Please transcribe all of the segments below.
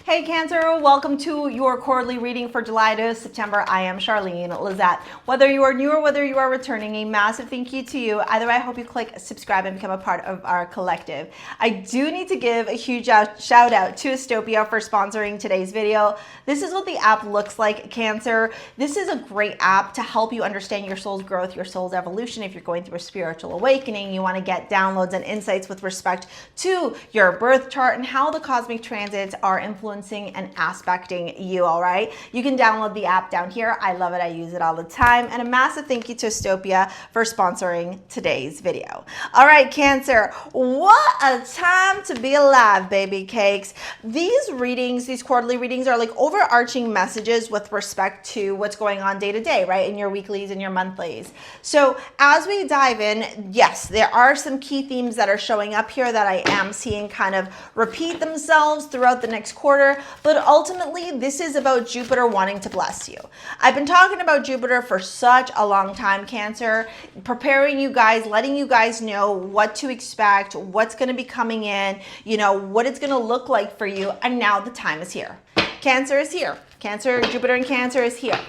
Hey Cancer, welcome to your quarterly reading for July to September. I am Charlene Lizette. Whether you are new or whether you are returning, a massive thank you to you. Either way, I hope you click subscribe and become a part of our collective. I do need to give a huge shout out to Astopia for sponsoring today's video. This is what the app looks like, Cancer. This is a great app to help you understand your soul's growth, your soul's evolution. If you're going through a spiritual awakening, you want to get downloads and insights with respect to your birth chart and how the cosmic transits are influencing and aspecting you. All right, you can download the app down here. I love it. I use it all the time. And a massive thank you to Astopia for sponsoring today's video. All right, Cancer, what a time to be alive, baby cakes. These readings, these quarterly readings, are like overarching messages with respect to what's going on day to day, right, in your weeklies and your monthlies. So as we dive in, yes, there are some key themes that are showing up here that I am seeing kind of repeat themselves throughout the next quarter. But ultimately, this is about Jupiter wanting to bless you. I've been talking about Jupiter for such a long time, Cancer, preparing you guys, letting you guys know what to expect, what's going to be coming in, you know, what it's going to look like for you. And now the time is here. Cancer is here. Cancer, Jupiter in Cancer is here.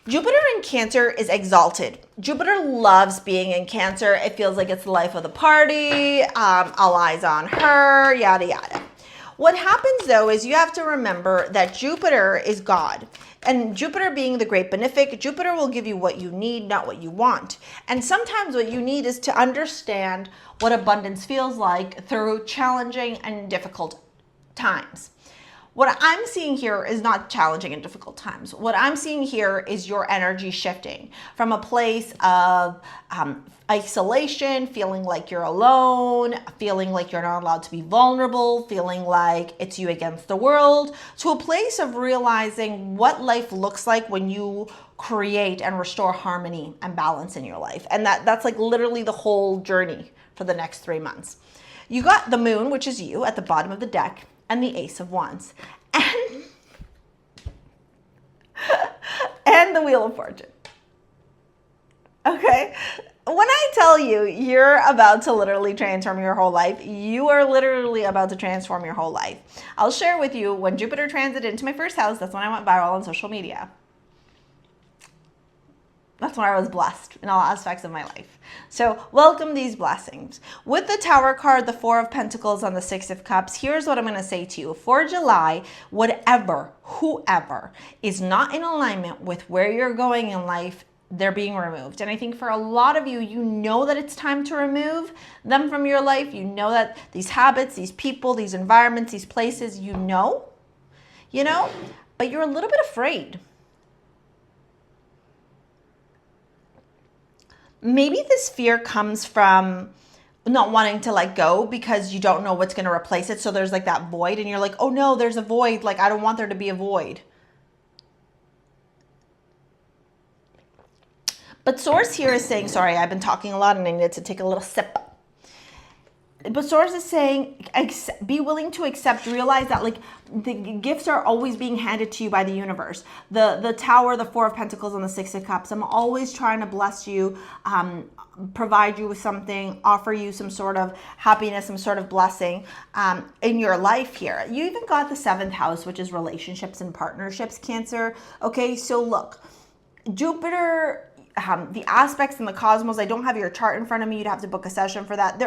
Jupiter in Cancer is exalted. Jupiter loves being in Cancer. It feels like it's the life of the party, all eyes on her, yada, yada. What happens though is you have to remember that Jupiter is God. And Jupiter being the great benefic, Jupiter will give you what you need, not what you want. And sometimes what you need is to understand what abundance feels like through challenging and difficult times. What I'm seeing here is not challenging and difficult times. What I'm seeing here is your energy shifting from a place of isolation, feeling like you're alone, feeling like you're not allowed to be vulnerable, feeling like it's you against the world, to a place of realizing what life looks like when you create and restore harmony and balance in your life. And that's like literally the whole journey for the next 3 months. You got the moon, which is you, at the bottom of the deck, and the Ace of Wands, and the Wheel of Fortune. Okay, when I tell you you're about to literally transform your whole life, you are literally about to transform your whole life. I'll share with you when Jupiter transited into my first house, that's when I went viral on social media. That's when I was blessed in all aspects of my life. So welcome these blessings. With the Tower card, the Four of Pentacles on the Six of Cups, here's what I'm going to say to you. For July, whoever is not in alignment with where you're going in life, they're being removed. And I think for a lot of you, you know that it's time to remove them from your life. You know that these habits, these people, these environments, these places, you know, but you're a little bit afraid. Maybe this fear comes from not wanting to let go because you don't know what's going to replace it. So there's like that void and you're like, oh no, there's a void. Like, I don't want there to be a void. But Source here is saying, sorry, I've been talking a lot and I needed to take a little sip. But Source is saying, be willing to accept, realize that like the gifts are always being handed to you by the universe. The Tower, the Four of Pentacles, and the Six of Cups. I'm always trying to bless you, provide you with something, offer you some sort of happiness, some sort of blessing in your life here. You even got the 7th house, which is relationships and partnerships, Cancer. Okay, so look, Jupiter, the aspects in the cosmos, I don't have your chart in front of me. You'd have to book a session for that.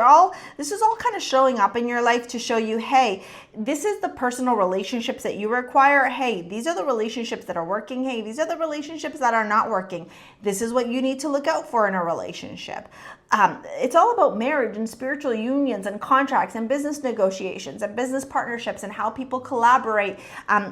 This is all kind of showing up in your life to show you, hey, this is the personal relationships that you require. Hey, these are the relationships that are working. Hey, these are the relationships that are not working. This is what you need to look out for in a relationship. It's all about marriage and spiritual unions and contracts and business negotiations and business partnerships and how people collaborate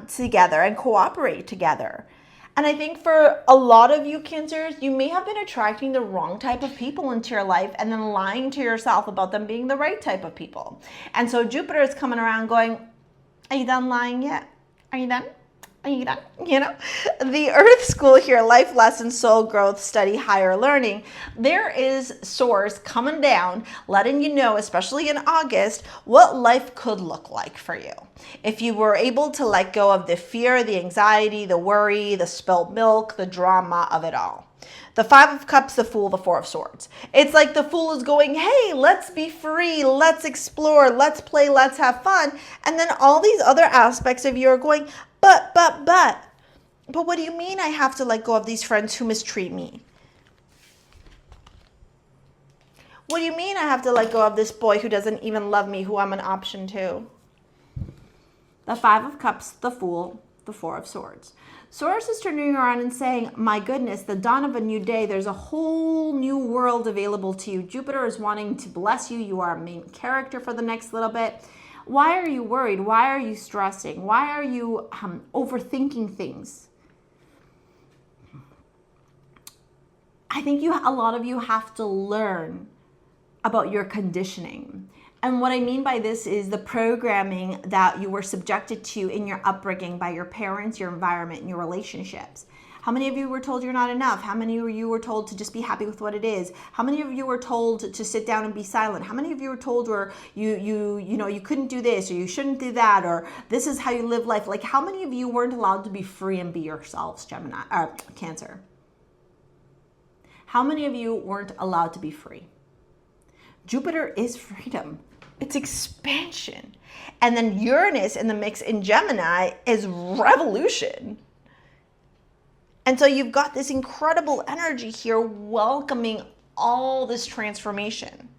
together and cooperate together. And I think for a lot of you Cancers, you may have been attracting the wrong type of people into your life and then lying to yourself about them being the right type of people. And so Jupiter is coming around going, are you done lying yet? Are you done? Are you done? The Earth School here, life lessons, soul growth, study, higher learning. There is Source coming down, letting you know, especially in August, what life could look like for you. If you were able to let go of the fear, the anxiety, the worry, the spilt milk, the drama of it all. The Five of Cups, the Fool, the Four of Swords. It's like the Fool is going, hey, let's be free, let's explore, let's play, let's have fun. And then all these other aspects of you are going, but what do you mean I have to let go of these friends who mistreat me? What do you mean I have to let go of this boy who doesn't even love me, who I'm an option to? The Five of Cups, the Fool, the Four of Swords. Source is turning around and saying, my goodness, the dawn of a new day, there's a whole new world available to you. Jupiter is wanting to bless you. You are a main character for the next little bit. Why are you worried? Why are you stressing? Why are you overthinking things? I think a lot of you have to learn about your conditioning. And what I mean by this is the programming that you were subjected to in your upbringing by your parents, your environment, and your relationships. How many of you were told you're not enough? How many of you were told to just be happy with what it is? How many of you were told to sit down and be silent? How many of you were told you couldn't do this, or you shouldn't do that, or this is how you live life? Like, how many of you weren't allowed to be free and be yourselves, Cancer? How many of you weren't allowed to be free? Jupiter is freedom. It's expansion. And then Uranus in the mix in Gemini is revolution. And so you've got this incredible energy here welcoming all this transformation,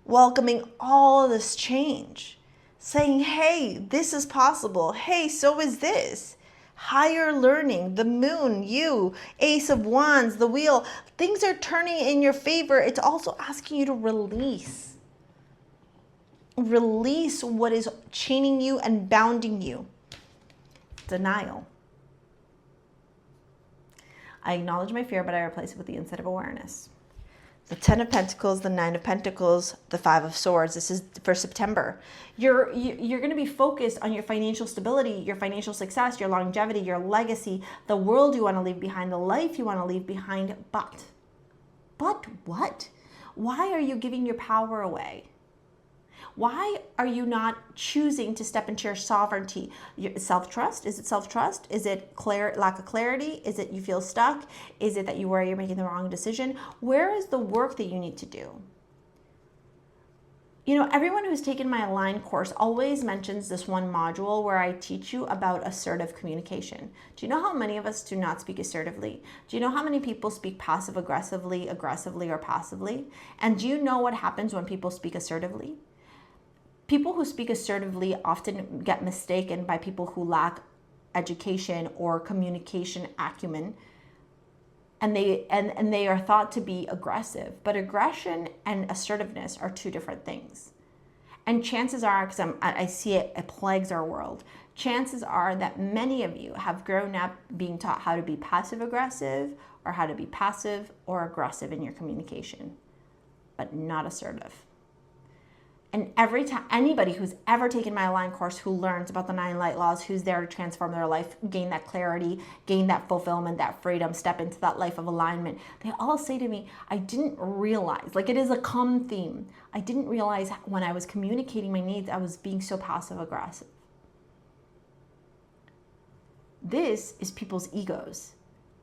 welcoming all this change, saying, hey, this is possible. Hey, so is this. Higher learning, the moon, you, Ace of Wands, the wheel, things are turning in your favor. It's also asking you to release. Release what is chaining you and bounding you. Denial. I acknowledge my fear, but I replace it with the insight of awareness. The 10 of Pentacles, the 9 of Pentacles, the 5 of Swords. This is for September. You're going to be focused on your financial stability, your financial success, your longevity, your legacy, the world you want to leave behind, the life you want to leave behind. But what? Why are you giving your power away? Why are you not choosing to step into your sovereignty? Self-trust? Is it self-trust? Is it lack of clarity? Is it you feel stuck? Is it that you worry you're making the wrong decision? Where is the work that you need to do? You know, everyone who's taken my Align course always mentions this one module where I teach you about assertive communication. Do you know how many of us do not speak assertively? Do you know how many people speak passive-aggressively, aggressively, or passively? And do you know what happens when people speak assertively? People who speak assertively often get mistaken by people who lack education or communication acumen, and they are thought to be aggressive. But aggression and assertiveness are two different things. And chances are, because I see it plagues our world, chances are that many of you have grown up being taught how to be passive-aggressive or how to be passive or aggressive in your communication, but not assertive. And every time, anybody who's ever taken my Align course who learns about the 9 light laws, who's there to transform their life, gain that clarity, gain that fulfillment, that freedom, step into that life of alignment, they all say to me, I didn't realize, like it is a common theme, I didn't realize when I was communicating my needs, I was being so passive aggressive. This is people's egos.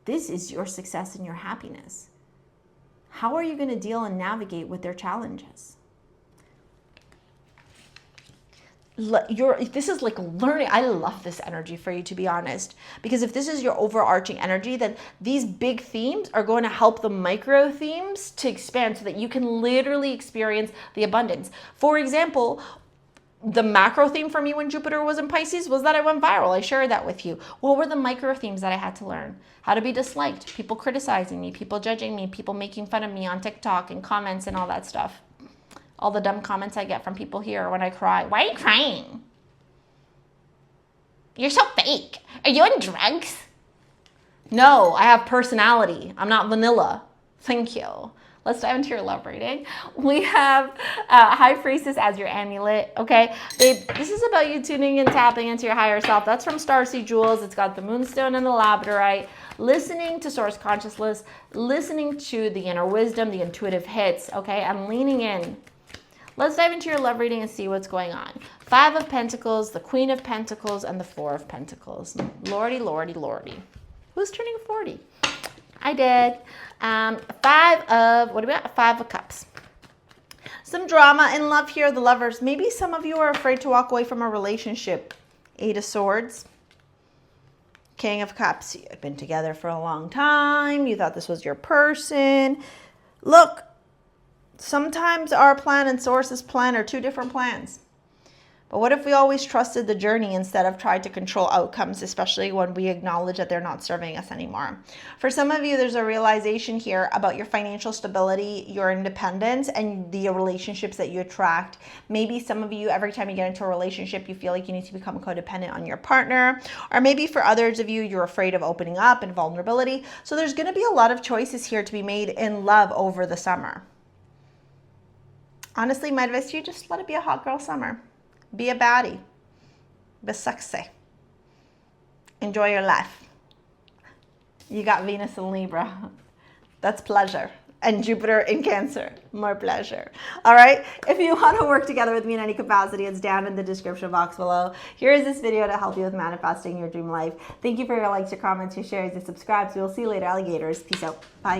This is your success and your happiness. How are you going to deal and navigate with their challenges? This is like learning. I love this energy for you, to be honest, because if this is your overarching energy, then these big themes are going to help the micro themes to expand so that you can literally experience the abundance. For example, the macro theme for me when Jupiter was in Pisces was that I went viral. I shared that with you. What were the micro themes that I had to learn? How to be disliked, people criticizing me, people judging me, people making fun of me on TikTok and comments and all that stuff. All the dumb comments I get from people here when I cry. Why are you crying? You're so fake. Are you on drugs? No, I have personality. I'm not vanilla. Thank you. Let's dive into your love reading. We have High Priestess as your amulet, okay? Babe, this is about you tuning and tapping into your higher self. That's from StarSea Jewels. It's got the moonstone and the labradorite. Listening to source consciousness, listening to the inner wisdom, the intuitive hits, okay? I'm leaning in. Let's dive into your love reading and see what's going on. 5 of Pentacles, the Queen of Pentacles, and the 4 of Pentacles. Lordy, lordy, lordy. Who's turning 40? I did. What do we got? 5 of Cups. Some drama in love here, the Lovers. Maybe some of you are afraid to walk away from a relationship. 8 of Swords. King of Cups. You've been together for a long time. You thought this was your person. Look, sometimes our plan and Source's plan are 2 different plans. But what if we always trusted the journey instead of tried to control outcomes, especially when we acknowledge that they're not serving us anymore? For some of you, there's a realization here about your financial stability, your independence, and the relationships that you attract. Maybe some of you, every time you get into a relationship, you feel like you need to become codependent on your partner. Or maybe for others of you, you're afraid of opening up and vulnerability. So there's going to be a lot of choices here to be made in love over the summer. Honestly, my advice to you, just let it be a hot girl summer. Be a baddie. Be sexy. Enjoy your life. You got Venus in Libra. That's pleasure. And Jupiter in Cancer. More pleasure. All right? If you want to work together with me in any capacity, it's down in the description box below. Here is this video to help you with manifesting your dream life. Thank you for your likes, your comments, your shares, your subscribes. We'll see you later, alligators. Peace out. Bye.